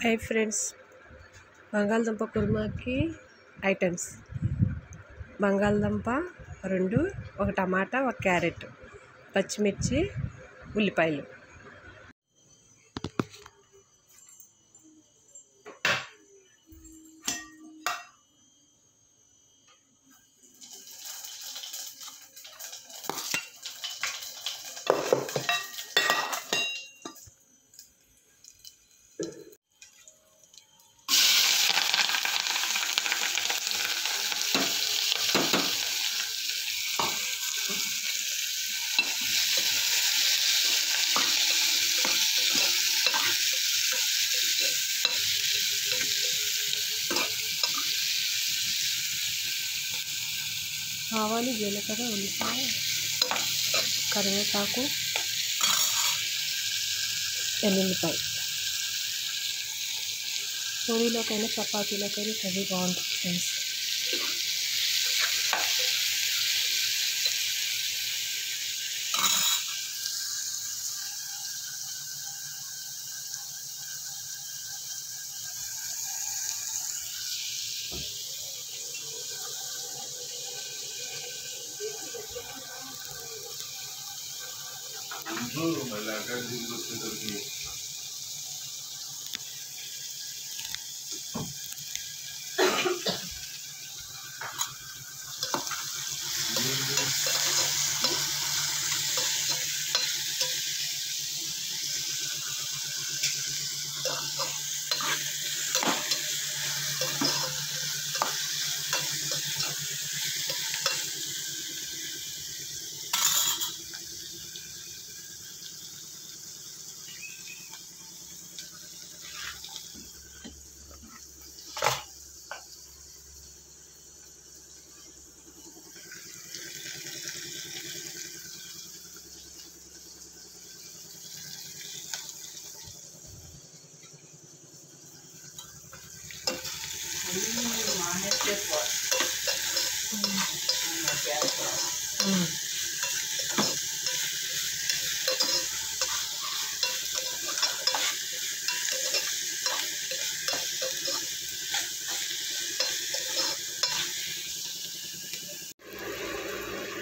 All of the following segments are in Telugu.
హాయ్ ఫ్రెండ్స్, బంగాళదుంప కుర్మాకి ఐటమ్స్: బంగాళదుంప 2, ఒక టమాటా, ఒక క్యారెట్, పచ్చిమిర్చి, ఉల్లిపాయలు. ఆవాలు, జీలకర్ర, ఉల్లిపాయ, కరివేపాకు, ఎల్లుల్లిపాయ. పూరీలోకైనా చపాతీలోకైనా కర్రీ బాగుంటుంది ఫ్రెండ్స్.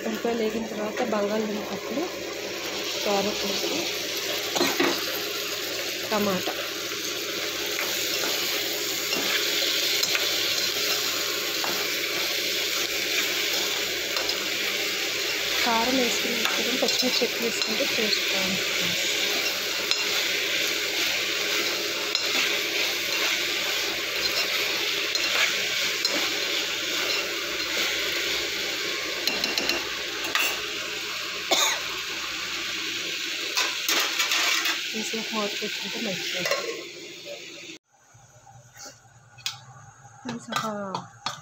ఉల్లిపాయలు వేగిన తర్వాత బంగాళదుంపలు, క్యారెట్ వేసి, టమాటా, కారం వేసుకుని పచ్చిమిర్చి ఎక్కువ వేసుకుంటే టేస్ట్ బాగుంటుంది. వేసేపు మూత పెట్టుకుంటే మంచిగా ఒక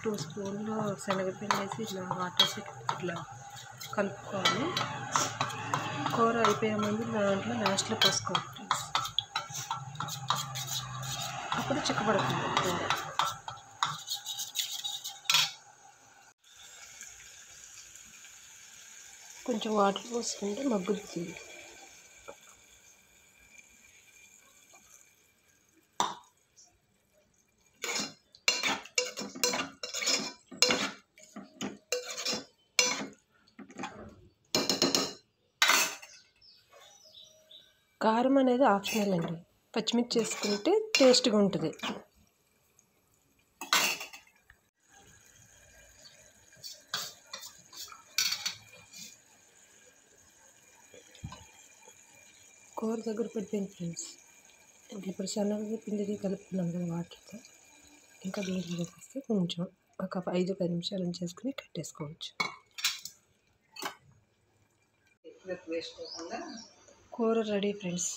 2 స్పూన్లు శనగపిండి వేసి ఇట్లా వాటర్ ఇట్లా కలుపుకోవాలి. కూర అయిపోయే ముందు దాంట్లో లాస్ట్లో పోసుకోవాలి ఫ్రెండ్స్, అప్పుడు చిక్కబడుతుంది కూర. కొంచెం వాటర్ పోసుకుంటే మగ్గుతుంది. కారం అనేది ఆప్షనల్ అండి, పచ్చిమిర్చి వేసుకుంటే టేస్ట్గా ఉంటుంది. కూర దగ్గర పడిపోయింది ఫ్రెండ్స్. ఇప్పుడు శనగ పిండిది కలుపుకున్నాం కదా వాటర్తో, ఇంకా దీంట్లో వేసేస్తే కొంచెం ఒక 5-10 నిమిషాలు ఉంచేసుకుని కట్టేసుకోవచ్చు. కూర రెడీ ఫ్రెండ్స్.